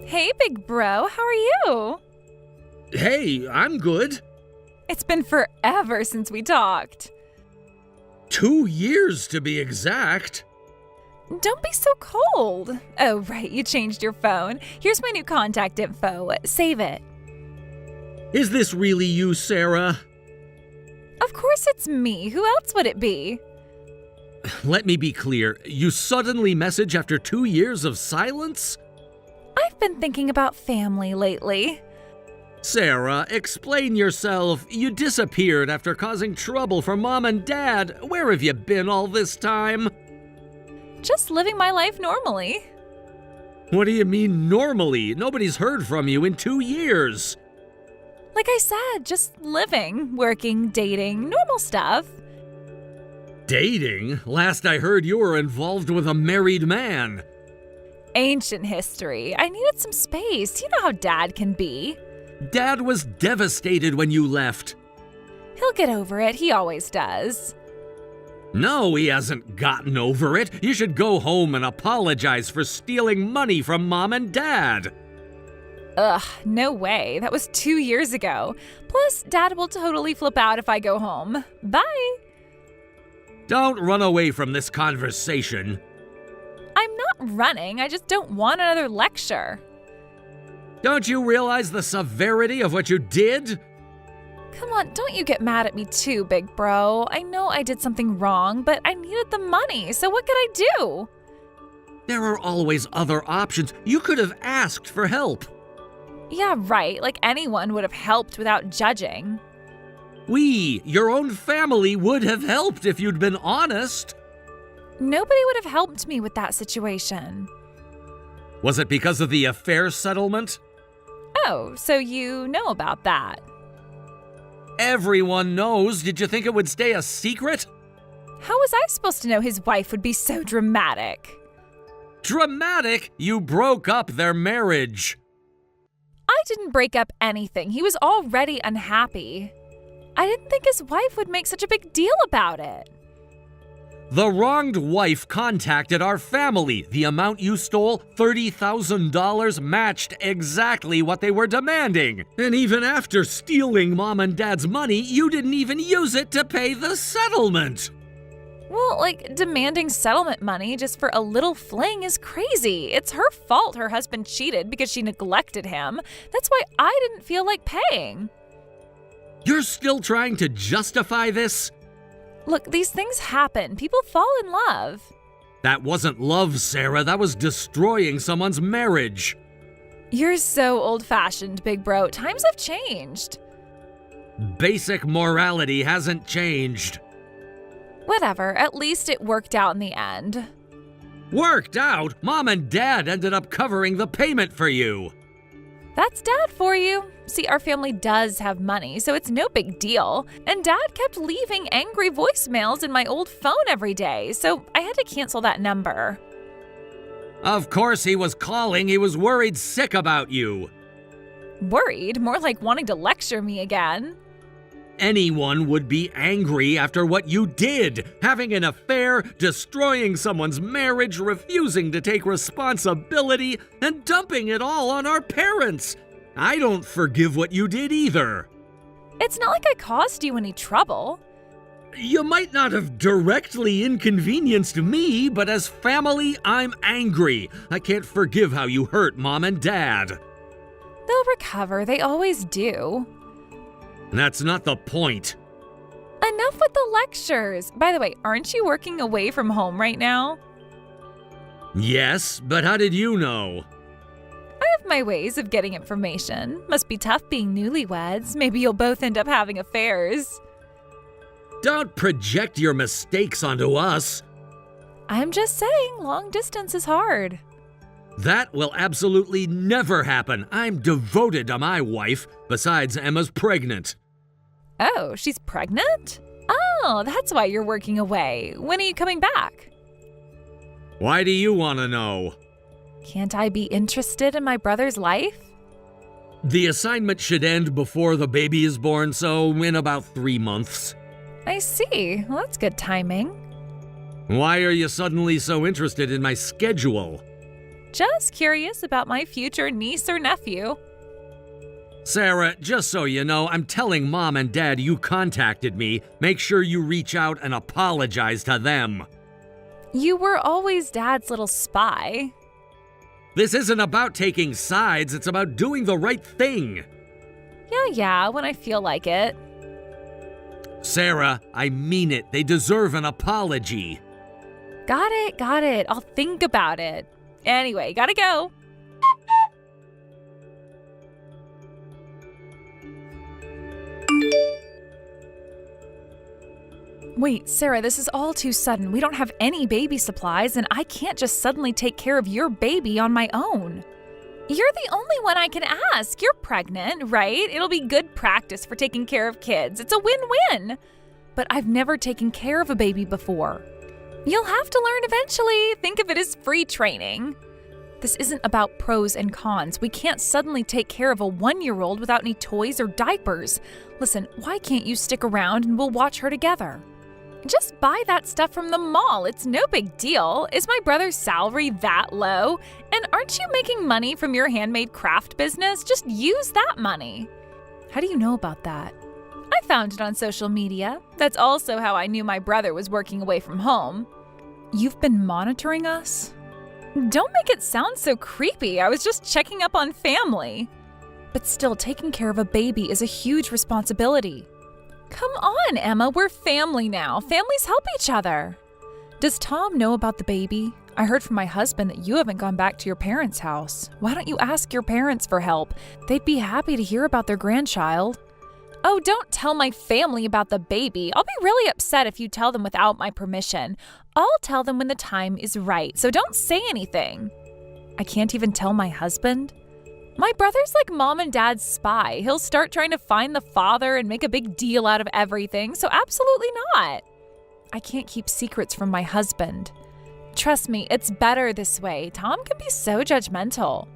Hey, big bro, how are you? Hey, I'm good. It's been forever since we talked. 2 years to be exact. Don't be so cold. Oh, right, you changed your phone. Here's my new contact info. Save it. Is this really you, Sarah? Of course it's me. Who else would it be? Let me be clear. You suddenly message after 2 years of silence? I've been thinking about family lately. Sarah, explain yourself. You disappeared after causing trouble for Mom and Dad. Where have you been all this time? Just living my life normally. What do you mean normally? Nobody's heard from you in 2 years. Like I said, just living, working, dating, normal stuff. Dating? Last I heard you were involved with a married man. Ancient history. I needed some space. You know how Dad can be. Dad was devastated when you left. He'll get over it. He always does. No, he hasn't gotten over it. You should go home and apologize for stealing money from Mom and Dad. Ugh, no way. That was 2 years ago. Plus, Dad will totally flip out if I go home. Bye. Don't run away from this conversation. I'm not running. I just don't want another lecture. Don't you realize the severity of what you did? Come on, don't you get mad at me too, big bro. I know I did something wrong, but I needed the money, so what could I do? There are always other options. You could have asked for help. Yeah, right. Like anyone would have helped without judging. We, your own family, would have helped if you'd been honest. Nobody would have helped me with that situation. Was it because of the affair settlement? Oh, so you know about that. Everyone knows. Did you think it would stay a secret? How was I supposed to know his wife would be so dramatic? Dramatic? You broke up their marriage. I didn't break up anything. He was already unhappy. I didn't think his wife would make such a big deal about it. The wronged wife contacted our family. The amount you stole, $30,000, matched exactly what they were demanding. And even after stealing Mom and Dad's money, you didn't even use it to pay the settlement. Well, demanding settlement money just for a little fling is crazy. It's her fault her husband cheated because she neglected him. That's why I didn't feel like paying. You're still trying to justify this? Look, these things happen. People fall in love. That wasn't love, Sarah. That was destroying someone's marriage. You're so old-fashioned, big bro. Times have changed. Basic morality hasn't changed. Whatever, at least it worked out in the end. Worked out? Mom and Dad ended up covering the payment for you. That's Dad for you. See, our family does have money, so it's no big deal. And Dad kept leaving angry voicemails in my old phone every day, so I had to cancel that number. Of course he was calling. He was worried sick about you. Worried? More like wanting to lecture me again. Anyone would be angry after what you did. Having an affair, destroying someone's marriage, refusing to take responsibility, and dumping it all on our parents. I don't forgive what you did either. It's not like I caused you any trouble. You might not have directly inconvenienced me, but as family, I'm angry. I can't forgive how you hurt Mom and Dad. They'll recover. They always do. That's not the point. Enough with the lectures. By the way, aren't you working away from home right now? Yes, but how did you know? I have my ways of getting information. Must be tough being newlyweds. Maybe you'll both end up having affairs. Don't project your mistakes onto us. I'm just saying, long distance is hard. That will absolutely never happen. I'm devoted to my wife. Besides, Emma's pregnant. Oh, she's pregnant? Oh, that's why you're working away. When are you coming back? Why do you want to know? Can't I be interested in my brother's life? The assignment should end before the baby is born, so in about 3 months. I see. Well, that's good timing. Why are you suddenly so interested in my schedule? Just curious about my future niece or nephew. Sarah, just so you know, I'm telling Mom and Dad you contacted me. Make sure you reach out and apologize to them. You were always Dad's little spy. This isn't about taking sides, it's about doing the right thing. Yeah, when I feel like it. Sarah, I mean it. They deserve an apology. Got it. I'll think about it. Anyway, gotta go. Wait, Sarah, this is all too sudden. We don't have any baby supplies, and I can't just suddenly take care of your baby on my own. You're the only one I can ask. You're pregnant, right? It'll be good practice for taking care of kids. It's a win-win. But I've never taken care of a baby before. You'll have to learn eventually. Think of it as free training. This isn't about pros and cons. We can't suddenly take care of a 1-year-old without any toys or diapers. Listen, why can't you stick around and we'll watch her together? Just buy that stuff from the mall. It's no big deal. Is my brother's salary that low? And aren't you making money from your handmade craft business? Just use that money. How do you know about that? I found it on social media. That's also how I knew my brother was working away from home. You've been monitoring us? Don't make it sound so creepy. I was just checking up on family. But still, taking care of a baby is a huge responsibility. Come on, Emma, we're family now. Families help each other. Does Tom know about the baby? I heard from my husband that you haven't gone back to your parents' house. Why don't you ask your parents for help? They'd be happy to hear about their grandchild. Oh, don't tell my family about the baby. I'll be really upset if you tell them without my permission. I'll tell them when the time is right, so don't say anything. I can't even tell my husband? My brother's like Mom and Dad's spy. He'll start trying to find the father and make a big deal out of everything, so absolutely not. I can't keep secrets from my husband. Trust me, it's better this way. Tom can be so judgmental.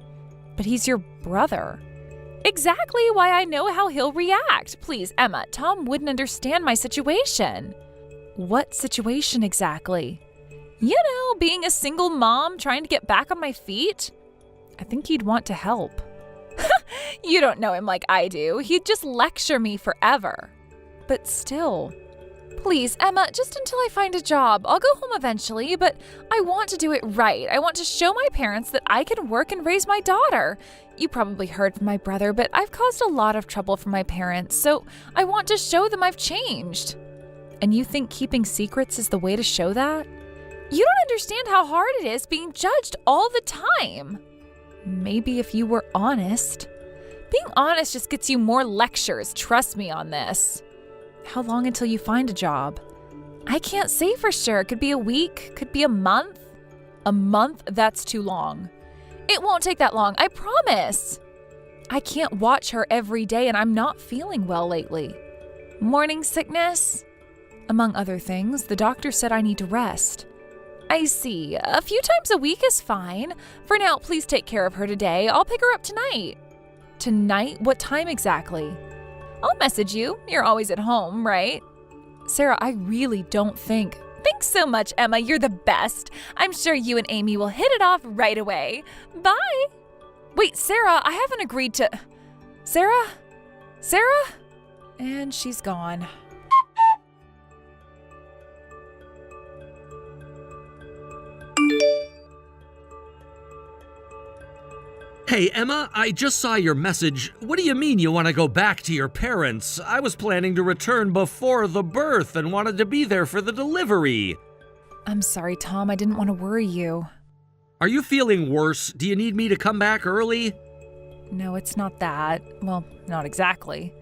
But he's your brother. Exactly why I know how he'll react. Please, Emma, Tom wouldn't understand my situation. What situation exactly? You know, being a single mom trying to get back on my feet. I think he'd want to help. You don't know him like I do. He'd just lecture me forever. But still. Please, Emma, just until I find a job. I'll go home eventually, but I want to do it right. I want to show my parents that I can work and raise my daughter. You probably heard from my brother, but I've caused a lot of trouble for my parents, so I want to show them I've changed. And you think keeping secrets is the way to show that? You don't understand how hard it is being judged all the time. Maybe if you were honest. Being honest just gets you more lectures, trust me on this. How long until you find a job? I can't say for sure. It could be a week, could be a month. A month? That's too long. It won't take that long, I promise. I can't watch her every day and I'm not feeling well lately. Morning sickness? Among other things, the doctor said I need to rest. I see. A few times a week is fine. For now, please take care of her today. I'll pick her up tonight. Tonight? What time exactly? I'll message you. You're always at home, right? Sarah, I really don't think. Thanks so much, Emma. You're the best. I'm sure you and Amy will hit it off right away. Bye. Wait, Sarah, I haven't agreed to... Sarah? Sarah? And she's gone. Hey, Emma, I just saw your message. What do you mean you want to go back to your parents? I was planning to return before the birth and wanted to be there for the delivery. I'm sorry, Tom. I didn't want to worry you. Are you feeling worse? Do you need me to come back early? No, it's not that. Well, not exactly.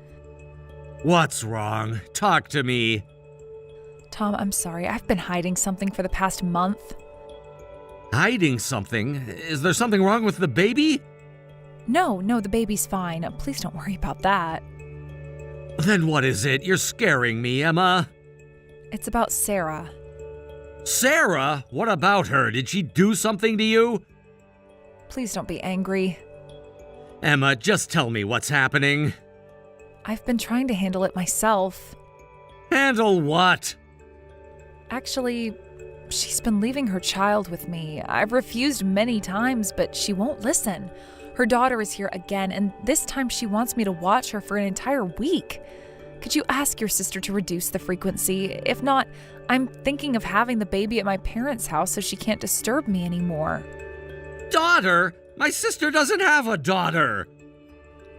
What's wrong? Talk to me. Tom, I'm sorry. I've been hiding something for the past month. Hiding something? Is there something wrong with the baby? No, the baby's fine. Please don't worry about that. Then what is it? You're scaring me, Emma. It's about Sarah. Sarah? What about her? Did she do something to you? Please don't be angry. Emma, just tell me what's happening. I've been trying to handle it myself. Handle what? Actually, She's been leaving her child with me. I've refused many times, but she won't listen. Her daughter is here again, and this time she wants me to watch her for an entire week. Could you ask your sister to reduce the frequency? If not, I'm thinking of having the baby at my parents' house so she can't disturb me anymore. Daughter? My sister doesn't have a daughter.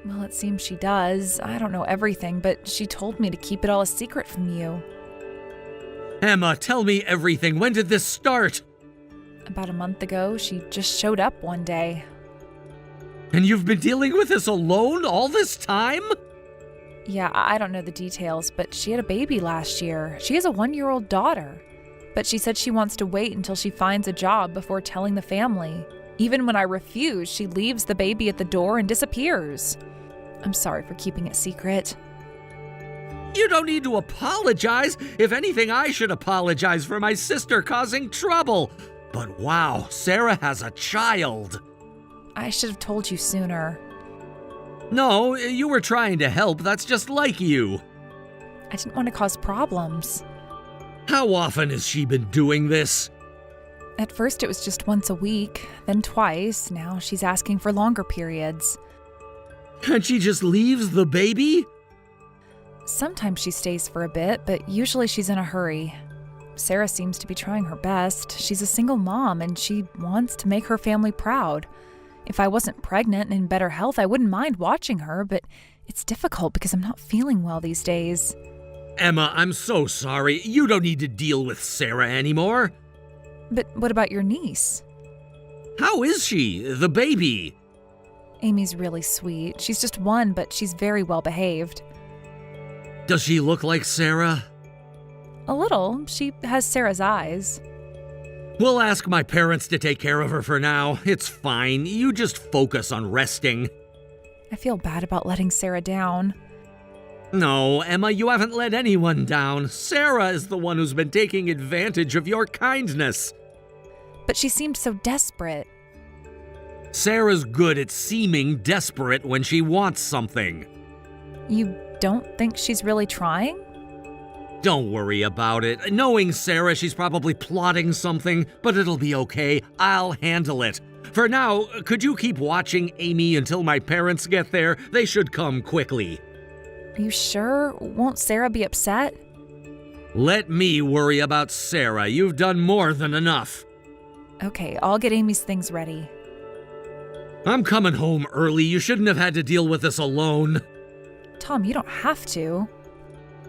Well, it seems she does. I don't know everything, but she told me to keep it all a secret from you. Emma, tell me everything. When did this start? About a month ago, she just showed up one day. And you've been dealing with this alone all this time? Yeah, I don't know the details, but she had a baby last year. She has a 1-year-old daughter. But she said she wants to wait until she finds a job before telling the family. Even when I refuse, she leaves the baby at the door and disappears. I'm sorry for keeping it secret. You don't need to apologize. If anything, I should apologize for my sister causing trouble. But wow, Sarah has a child. I should have told you sooner. No, you were trying to help. That's just like you. I didn't want to cause problems. How often has she been doing this? At first it was just once a week, then twice. Now she's asking for longer periods. And she just leaves the baby? Sometimes she stays for a bit, but usually she's in a hurry. Sarah seems to be trying her best. She's a single mom and she wants to make her family proud. If I wasn't pregnant and in better health, I wouldn't mind watching her, but it's difficult because I'm not feeling well these days. Emma, I'm so sorry. You don't need to deal with Sarah anymore. But what about your niece? How is she, the baby? Amy's really sweet. She's just 1, but she's very well behaved. Does she look like Sarah? A little. She has Sarah's eyes. We'll ask my parents to take care of her for now. It's fine. You just focus on resting. I feel bad about letting Sarah down. No, Emma, you haven't let anyone down. Sarah is the one who's been taking advantage of your kindness. But she seemed so desperate. Sarah's good at seeming desperate when she wants something. You don't think she's really trying? Don't worry about it. Knowing Sarah, she's probably plotting something, but it'll be okay. I'll handle it. For now, could you keep watching Amy until my parents get there? They should come quickly. Are you sure? Won't Sarah be upset? Let me worry about Sarah. You've done more than enough. Okay, I'll get Amy's things ready. I'm coming home early. You shouldn't have had to deal with this alone. Tom, you don't have to.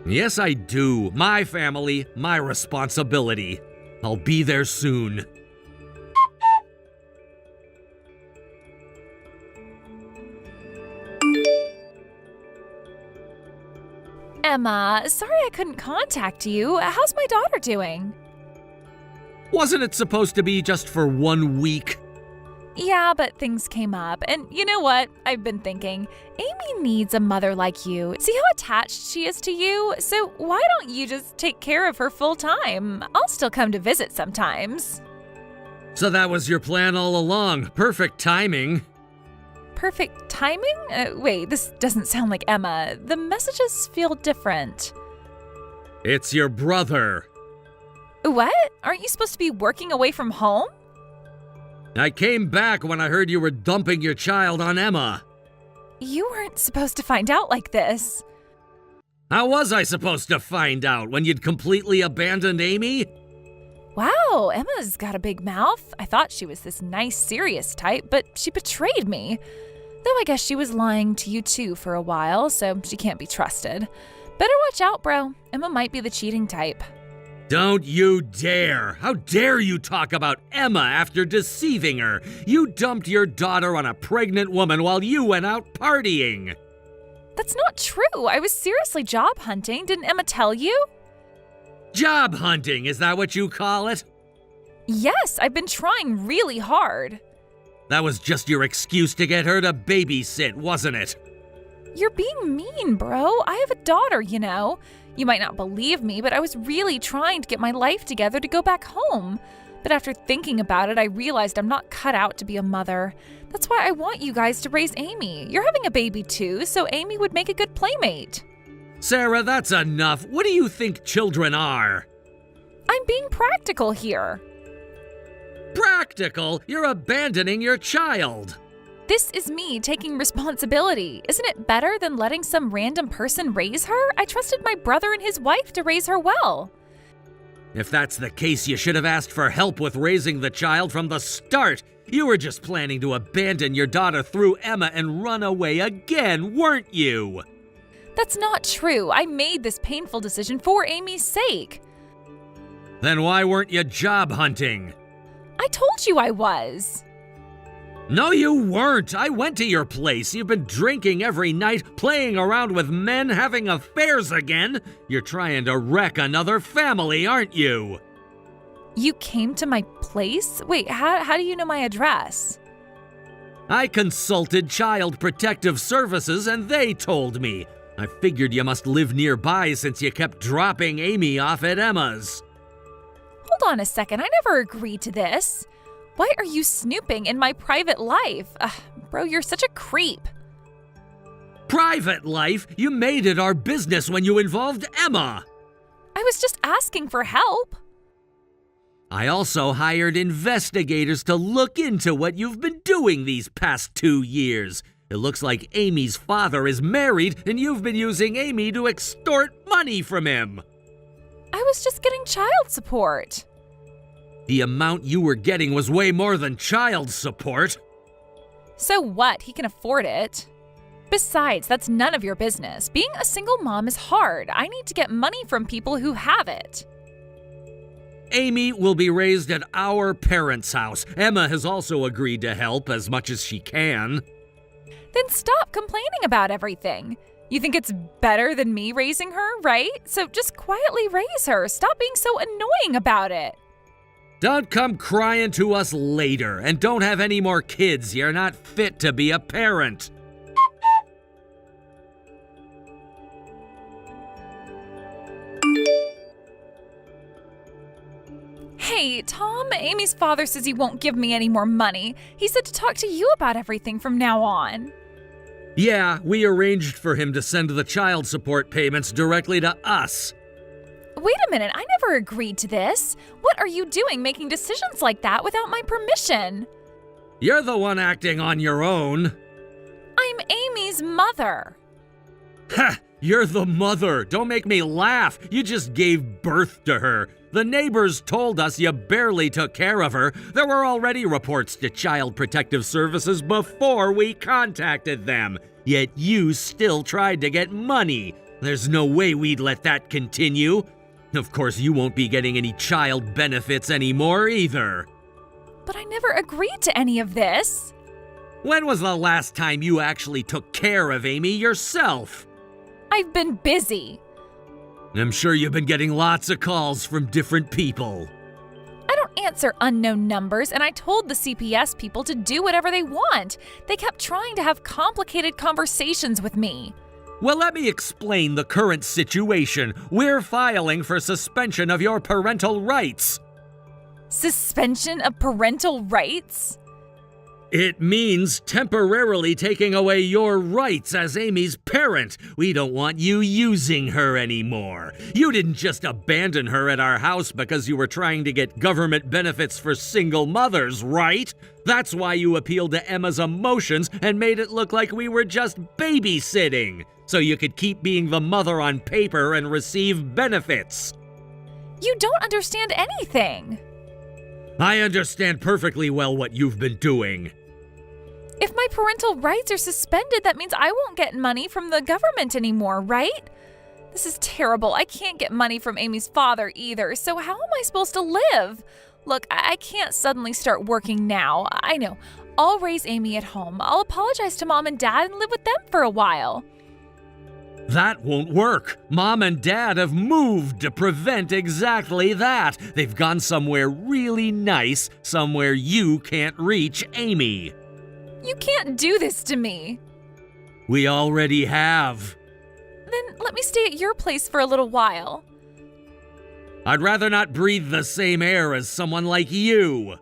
Yes, I do. My family, my responsibility. I'll be there soon. Emma, sorry I couldn't contact you. How's my daughter doing? Wasn't it supposed to be just for 1 week? Yeah, but things came up. And you know what? I've been thinking, Amy needs a mother like you. See how attached she is to you? So why don't you just take care of her full time? I'll still come to visit sometimes. So that was your plan all along. Perfect timing. Perfect timing? Wait, this doesn't sound like Emma. The messages feel different. It's your brother. What? Aren't you supposed to be working away from home? I came back when I heard you were dumping your child on Emma. You weren't supposed to find out like this. How was I supposed to find out when you'd completely abandoned Amy? Wow, Emma's got a big mouth. I thought she was this nice, serious type, but she betrayed me. Though I guess she was lying to you too for a while, so she can't be trusted. Better watch out, bro. Emma might be the cheating type. Don't you dare! How dare you talk about Emma after deceiving her? You dumped your daughter on a pregnant woman while you went out partying. That's not true. I was seriously job hunting. Didn't Emma tell you? Job hunting, is that what you call it? Yes, I've been trying really hard. That was just your excuse to get her to babysit, wasn't it? You're being mean, bro. I have a daughter, you know. You might not believe me, but I was really trying to get my life together to go back home. But after thinking about it, I realized I'm not cut out to be a mother. That's why I want you guys to raise Amy. You're having a baby too, so Amy would make a good playmate. Sarah, that's enough. What do you think children are? I'm being practical here. Practical? You're abandoning your child. This is me taking responsibility. Isn't it better than letting some random person raise her? I trusted my brother and his wife to raise her well. If that's the case, you should have asked for help with raising the child from the start. You were just planning to abandon your daughter through Emma and run away again, weren't you? That's not true. I made this painful decision for Amy's sake. Then why weren't you job hunting? I told you I was. No, you weren't. I went to your place. You've been drinking every night, playing around with men, having affairs again. You're trying to wreck another family, aren't you? You came to my place? Wait, how do you know my address? I consulted Child Protective Services and they told me. I figured you must live nearby since you kept dropping Amy off at Emma's. Hold on a second, I never agreed to this. Why are you snooping in my private life? Bro, you're such a creep. Private life? You made it our business when you involved Emma. I was just asking for help. I also hired investigators to look into what you've been doing these past 2 years. It looks like Amy's father is married and you've been using Amy to extort money from him. I was just getting child support. The amount you were getting was way more than child support. So what? He can afford it. Besides, that's none of your business. Being a single mom is hard. I need to get money from people who have it. Amy will be raised at our parents' house. Emma has also agreed to help as much as she can. Then stop complaining about everything. You think it's better than me raising her, right? So just quietly raise her. Stop being so annoying about it. Don't come crying to us later, and don't have any more kids. You're not fit to be a parent. Hey, Tom, Amy's father says he won't give me any more money. He said to talk to you about everything from now on. Yeah, we arranged for him to send the child support payments directly to us. Wait a minute, I never agreed to this. What are you doing making decisions like that without my permission? You're the one acting on your own. I'm Amy's mother. Ha! You're the mother. Don't make me laugh. You just gave birth to her. The neighbors told us you barely took care of her. There were already reports to Child Protective Services before we contacted them. Yet you still tried to get money. There's no way we'd let that continue. Of course, you won't be getting any child benefits anymore either. But I never agreed to any of this. When was the last time you actually took care of Amy yourself? I've been busy. I'm sure you've been getting lots of calls from different people. I don't answer unknown numbers, and I told the CPS people to do whatever they want. They kept trying to have complicated conversations with me. Well, let me explain the current situation. We're filing for suspension of your parental rights. Suspension of parental rights? It means temporarily taking away your rights as Amy's parent. We don't want you using her anymore. You didn't just abandon her at our house because you were trying to get government benefits for single mothers, right? That's why you appealed to Emma's emotions and made it look like we were just babysitting, so you could keep being the mother on paper and receive benefits. You don't understand anything. I understand perfectly well what you've been doing. If my parental rights are suspended, that means I won't get money from the government anymore, right? This is terrible. I can't get money from Amy's father either, so how am I supposed to live? Look, I can't suddenly start working now. I know. I'll raise Amy at home. I'll apologize to Mom and Dad and live with them for a while. That won't work. Mom and Dad have moved to prevent exactly that. They've gone somewhere really nice, somewhere you can't reach Amy. You can't do this to me. We already have. Then let me stay at your place for a little while. I'd rather not breathe the same air as someone like you.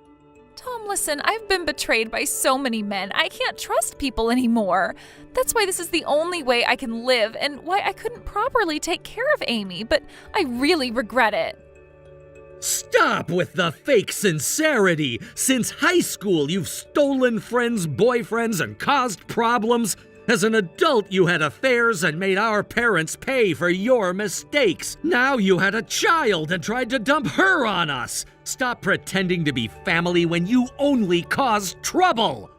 Tom, listen, I've been betrayed by so many men. I can't trust people anymore. That's why this is the only way I can live and why I couldn't properly take care of Amy, but I really regret it. Stop with the fake sincerity! Since high school, you've stolen friends' boyfriends and caused problems. As an adult, you had affairs and made our parents pay for your mistakes. Now you had a child and tried to dump her on us. Stop pretending to be family when you only cause trouble.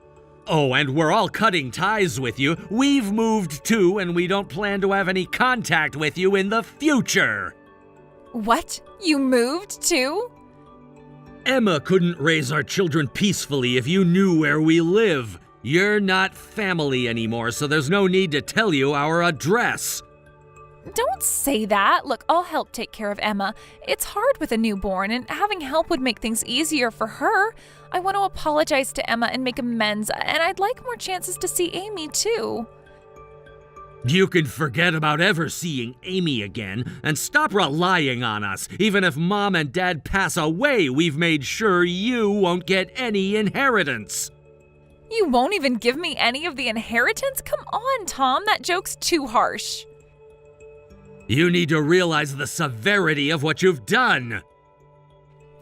Oh, and we're all cutting ties with you. We've moved too, and we don't plan to have any contact with you in the future. What? You moved too? Emma couldn't raise our children peacefully if you knew where we live. You're not family anymore, so there's no need to tell you our address. Don't say that. Look, I'll help take care of Emma. It's hard with a newborn, and having help would make things easier for her. I want to apologize to Emma and make amends, and I'd like more chances to see Amy too. You can forget about ever seeing Amy again and stop relying on us. Even if Mom and Dad pass away, we've made sure you won't get any inheritance. You won't even give me any of the inheritance? Come on, Tom, that joke's too harsh. You need to realize the severity of what you've done.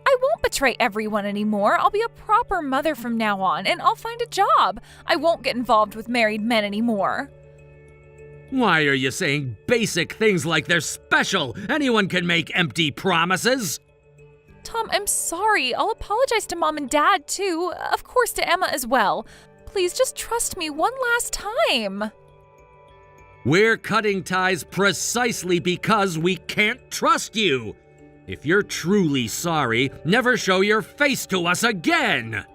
I won't betray everyone anymore. I'll be a proper mother from now on, and I'll find a job. I won't get involved with married men anymore. Why are you saying basic things like they're special? Anyone can make empty promises. Tom, I'm sorry. I'll apologize to Mom and Dad, too. Of course, to Emma as well. Please just trust me one last time. We're cutting ties precisely because we can't trust you. If you're truly sorry, never show your face to us again.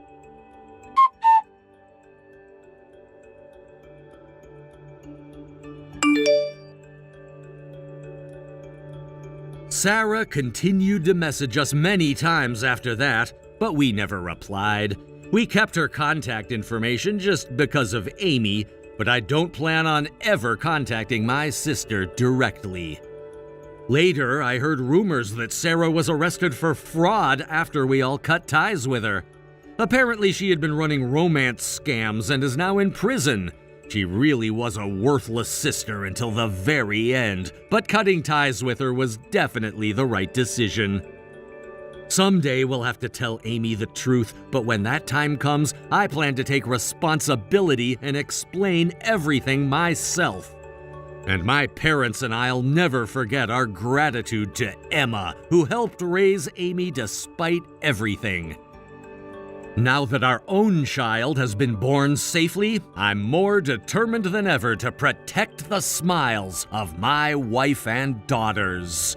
Sarah continued to message us many times after that, but we never replied. We kept her contact information just because of Amy, but I don't plan on ever contacting my sister directly. Later, I heard rumors that Sarah was arrested for fraud after we all cut ties with her. Apparently, she had been running romance scams and is now in prison. She really was a worthless sister until the very end, but cutting ties with her was definitely the right decision. Someday we'll have to tell Amy the truth, but when that time comes, I plan to take responsibility and explain everything myself. And my parents and I'll never forget our gratitude to Emma, who helped raise Amy despite everything. Now that our own child has been born safely, I'm more determined than ever to protect the smiles of my wife and daughters.